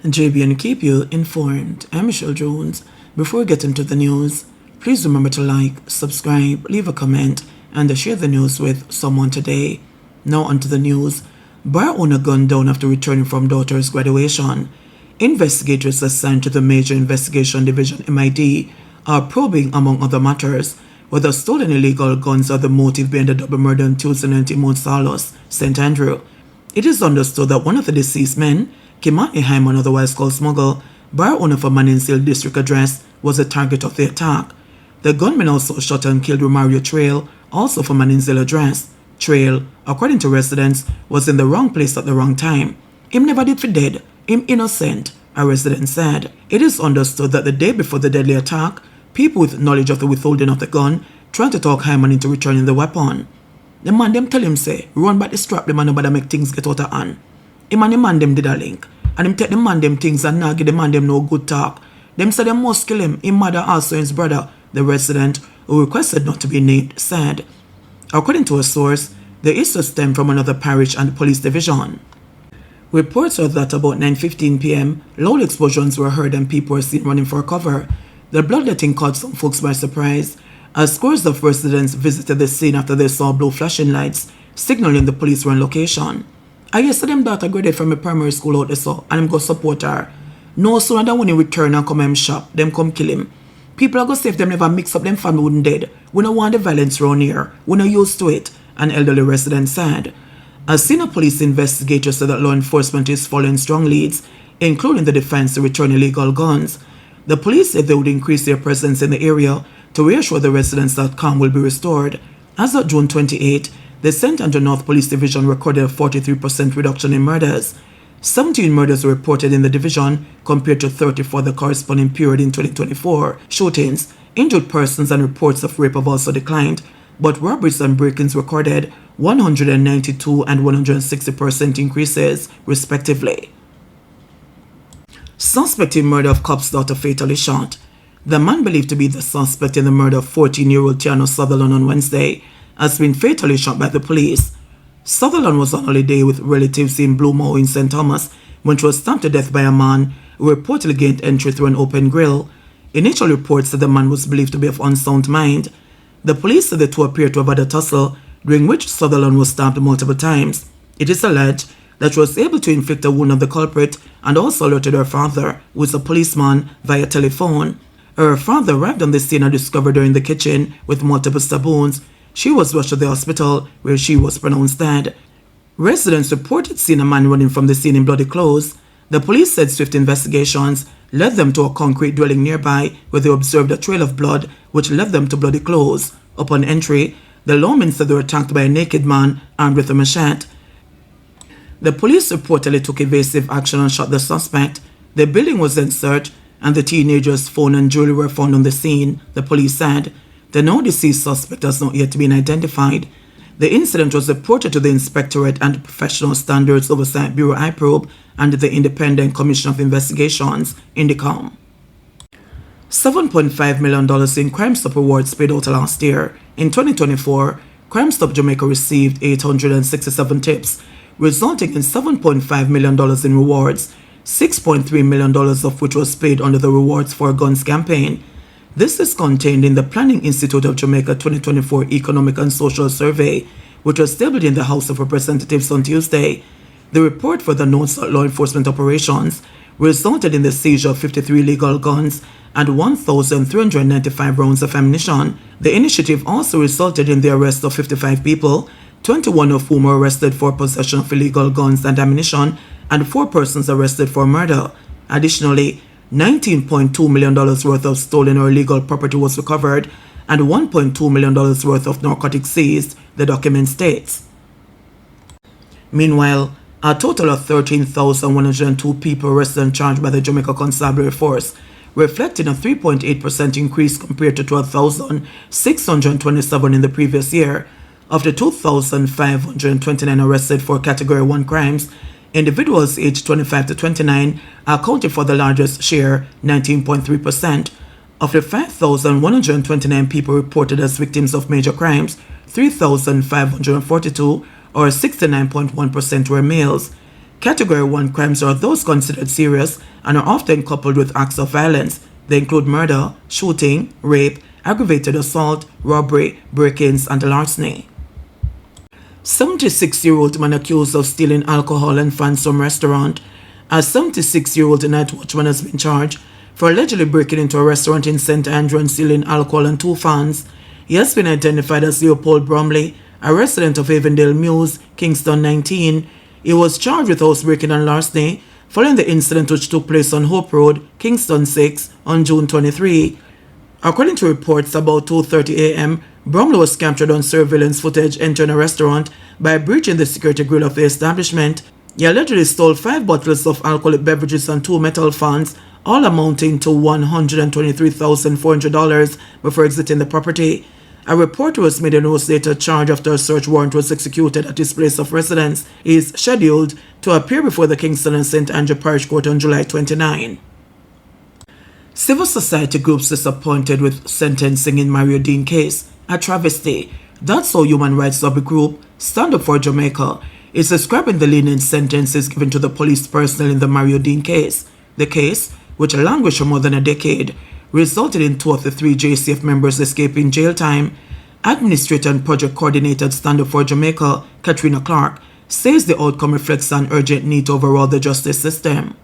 JBNN keep you informed. I'm Michelle Jones. Before we get into the news, please remember to like, subscribe, leave a comment, and share the news with someone today. Now onto the news. Bar owner gunned down after returning from daughter's graduation. Investigators assigned to the Major Investigation Division MID are probing, among other matters, whether stolen illegal guns are the motive behind the double murder on Tuesday night in Mount Salos, St. Andrew. It is understood that one of the deceased men, Kimani Hyman, otherwise called Smuggle, bar owner for Maninsil District Address, was the target of the attack. The gunman also shot and killed Romario Trail, also for Maninsil Address. Trail, according to residents, was in the wrong place at the wrong time. Him never did for dead. Him innocent, a resident said. It is understood that the day before the deadly attack, people with knowledge of the withholding of the gun tried to talk Hyman into returning the weapon. The man them tell him say, run back the strap, the man nobody make things get out of hand. Him and the man them did a link. And him take the man them things and now give the man them no good talk. Them say them must kill him, his mother also his brother, the resident, who requested not to be named, said. According to a source, the issue stemmed from another parish and police division. Reports are that about 9:15 p.m., loud explosions were heard and people were seen running for cover. The bloodletting caught some folks by surprise, as scores of residents visited the scene after they saw blue flashing lights, signaling the police were on location. I guess them daughter graduated from a primary school out there so, and him go support her. No sooner than when he return and come him shop, them come kill him. People are going to say if them never mix up, them family wouldn't dead. We don't want the violence around here. We're not used to it, an elderly resident said. A senior police investigator said that law enforcement is following strong leads, including the defense to return illegal guns. The police said they would increase their presence in the area to reassure the residents that calm will be restored. As of June 28, the St. Andrew North Police Division recorded a 43% reduction in murders. 17 murders were reported in the division compared to 30 for the corresponding period in 2024. Shootings, injured persons and reports of rape have also declined, but robberies and break-ins recorded 192 and 160% increases, respectively. Suspect in murder of cop's daughter fatally shot. The man believed to be the suspect in the murder of 14-year-old Tiano Sutherland on Wednesday has been fatally shot by the police. Sutherland was on holiday with relatives in Blue Mow in St. Thomas when she was stabbed to death by a man who reportedly gained entry through an open grill. Initial reports said the man was believed to be of unsound mind. The police said the two appeared to have had a tussle, during which Sutherland was stabbed multiple times. It is alleged that she was able to inflict a wound on the culprit and also alerted her father, who is a policeman, via telephone. Her father arrived on the scene and discovered her in the kitchen with multiple stab wounds. She was rushed to the hospital, where she was pronounced dead. Residents reported seeing a man running from the scene in bloody clothes. The police said swift investigations led them to a concrete dwelling nearby, where they observed a trail of blood, which led them to bloody clothes. Upon entry, the lawmen said they were attacked by a naked man armed with a machete. The police reportedly took evasive action and shot the suspect. The building was then searched, and the teenager's phone and jewelry were found on the scene, the police said. The now deceased suspect has not yet been identified. The incident was reported to the Inspectorate and Professional Standards Oversight Bureau IPROB and the Independent Commission of Investigations, INDICOM. $7.5 million in Crime Stop rewards paid out last year. In 2024, Crime Stop Jamaica received 867 tips, resulting in $7.5 million in rewards, $6.3 million of which was paid under the Rewards for Guns campaign. This is contained in the Planning Institute of Jamaica 2024 Economic and Social Survey, which was tabled in the House of Representatives on Tuesday. The report for the notes of law enforcement operations resulted in the seizure of 53 legal guns and 1,395 rounds of ammunition. The initiative also resulted in the arrest of 55 people, 21 of whom were arrested for possession of illegal guns and ammunition, and 4 persons arrested for murder. Additionally, $19.2 million worth of stolen or illegal property was recovered, and $1.2 million worth of narcotics seized, the document states. Meanwhile, a total of 13,102 people arrested and charged by the Jamaica Constabulary Force, reflecting a 3.8% increase compared to 12,627 in the previous year. Of the 2,529 arrested for Category 1 crimes, individuals aged 25 to 29 accounted for the largest share, 19.3%. Of the 5,129 people reported as victims of major crimes, 3,542, or 69.1%, were males. Category 1 crimes are those considered serious and are often coupled with acts of violence. They include murder, shooting, rape, aggravated assault, robbery, break-ins, and larceny. 76-year-old man accused of stealing alcohol and funds from restaurant. A 76-year-old night watchman has been charged for allegedly breaking into a restaurant in St. Andrew and stealing alcohol and 2 fans. He has been identified as Leopold Bromley, a resident of Avondale Mews, Kingston 19. He was charged with housebreaking and larceny following the incident which took place on Hope Road, Kingston 6, on June 23. According to reports, about 2:30 a.m., Bromley was captured on surveillance footage entering a restaurant by breaching the security grill of the establishment. He allegedly stole 5 bottles of alcoholic beverages and 2 metal fans, all amounting to $123,400 before exiting the property. A report was made and was later charged after a search warrant was executed at his place of residence. He is scheduled to appear before the Kingston and St. Andrew Parish Court on July 29. Civil society groups disappointed with sentencing in Mario Dean case, a travesty. That's how human rights lobby group Stand Up for Jamaica is describing the lenient sentences given to the police personnel in the Mario Dean case. The case, which languished for more than a decade, resulted in 2 of the 3 JCF members escaping jail time. Administrator and project coordinator at Stand Up for Jamaica, Katrina Clark, says the outcome reflects an urgent need to overhaul the justice system.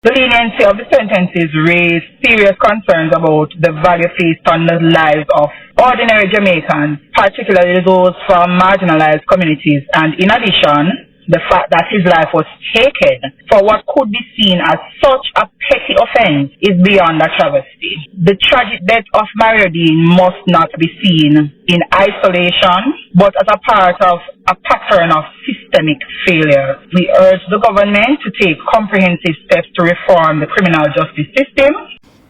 The leniency of the sentences raised serious concerns about the value placed on the lives of ordinary Jamaicans, particularly those from marginalized communities, and in addition, the fact that his life was taken for what could be seen as such a petty offense is beyond a travesty. The tragic death of Mario Dean must not be seen in isolation, but as a part of a pattern of systemic failure. We urge the government to take comprehensive steps to reform the criminal justice system.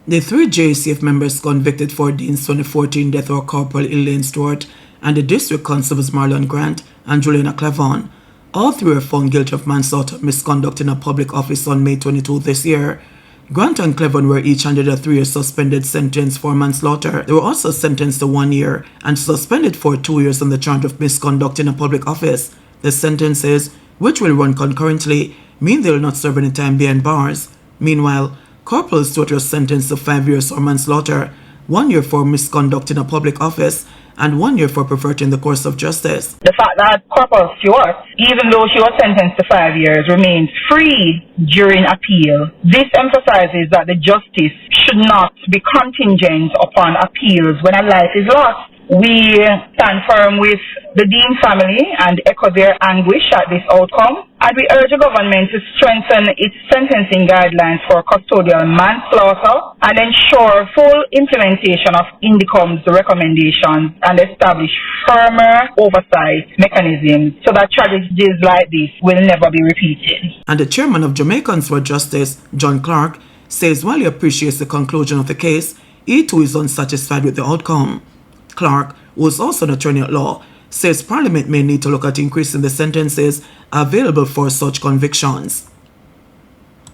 The 3 JCF members convicted for Dean's 2014 death were Corporal Elaine Stewart and the District Constables Marlon Grant and Juliana Clevon. All 3 were found guilty of manslaughter misconduct in a public office on May 22 this year. Grant and Clevon were each handed a 3-year suspended sentence for manslaughter. They were also sentenced to 1 year and suspended for 2 years on the charge of misconduct in a public office. The sentences, which will run concurrently, mean they will not serve any time behind bars. Meanwhile, Corporal Stewart was sentenced to 5 years for manslaughter, 1 year for misconduct in a public office, and 1 year for perverting the course of justice. The fact that Corporal Stewart, even though she was sentenced to 5 years, remains free during appeal. This emphasizes that the justice should not be contingent upon appeals when a life is lost. We stand firm with the Dean family and echo their anguish at this outcome, and we urge the government to strengthen its sentencing guidelines for custodial manslaughter and ensure full implementation of INDICOM's recommendations and establish firmer oversight mechanisms so that tragedies like this will never be repeated. And the chairman of Jamaicans for Justice, John Clark, says while he appreciates the conclusion of the case, he too is unsatisfied with the outcome. Clark, who is also an attorney at law, says Parliament may need to look at increasing the sentences available for such convictions.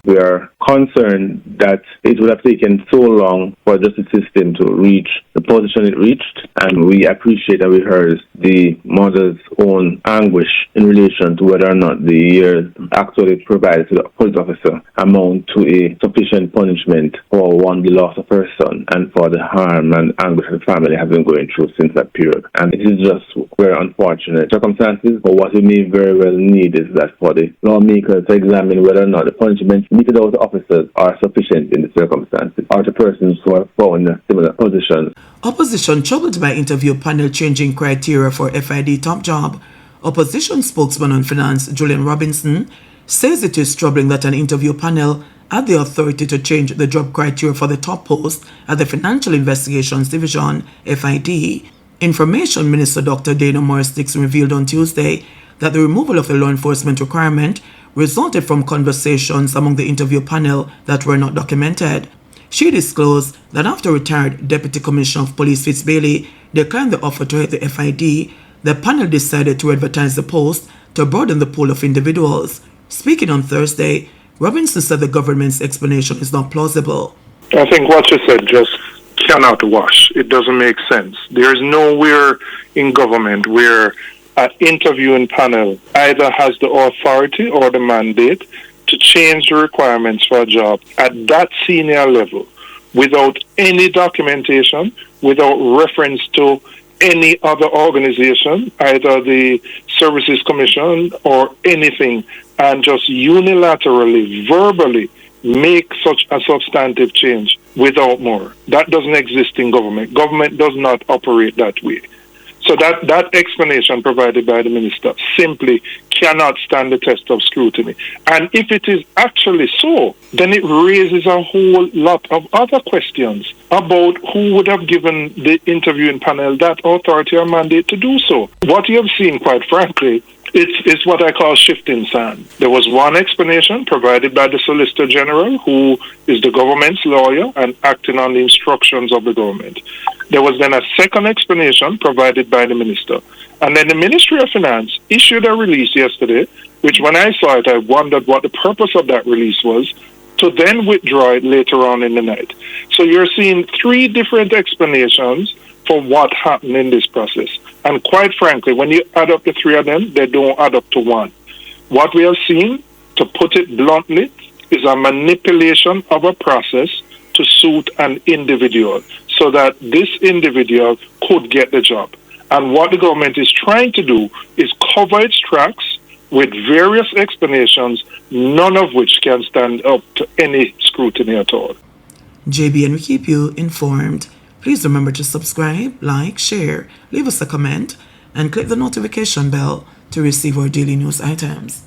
We are concerned that it would have taken so long for the justice system to reach the position it reached, and we appreciate and we heard the mother's own anguish in relation to whether or not the years actually provided to the police officer amount to a sufficient punishment for one, the loss of her son, and for the harm and anguish the family has been going through since that period. And it is just very unfortunate circumstances, but what we may very well need is that for the lawmakers to examine whether or not the punishment meted out to officers are sufficient in the circumstances or to persons who are found in a similar position. Opposition troubled by interview panel changing criteria for FID top job. Opposition spokesman on finance Julian Robinson says it is troubling that an interview panel had the authority to change the job criteria for the top post at the Financial Investigations Division, FID. Information Minister Dr. Dana Morris-Dixon revealed on Tuesday that the removal of the law enforcement requirement resulted from conversations among the interview panel that were not documented. She disclosed that after retired Deputy Commissioner of Police Fitz Bailey declined the offer to head the FID, the panel decided to advertise the post to broaden the pool of individuals. Speaking on Thursday, Robinson said the government's explanation is not plausible. I think what you said just cannot wash. It doesn't make sense. There is nowhere in government where an interviewing panel either has the authority or the mandate to change the requirements for a job at that senior level without any documentation, without reference to any other organization, either the Services Commission or anything, and just unilaterally, verbally make such a substantive change without more. That doesn't exist in government. Government does not operate that way. So that explanation provided by the minister simply cannot stand the test of scrutiny. And if it is actually so, then it raises a whole lot of other questions about who would have given the interviewing panel that authority or mandate to do so. What you have seen, quite frankly, it's what I call shifting sand. There was one explanation provided by the Solicitor General, who is the government's lawyer and acting on the instructions of the government. There was then a second explanation provided by the minister. And then the Ministry of Finance issued a release yesterday, which when I saw it, I wondered what the purpose of that release was, to then withdraw it later on in the night. So you're seeing three different explanations for what happened in this process. And quite frankly, when you add up the three of them, they don't add up to one. What we have seen, to put it bluntly, is a manipulation of a process to suit an individual so that this individual could get the job. And what the government is trying to do is cover its tracks with various explanations, none of which can stand up to any scrutiny at all. JBN will keep you informed. Please remember to subscribe, like, share, leave us a comment, and click the notification bell to receive our daily news items.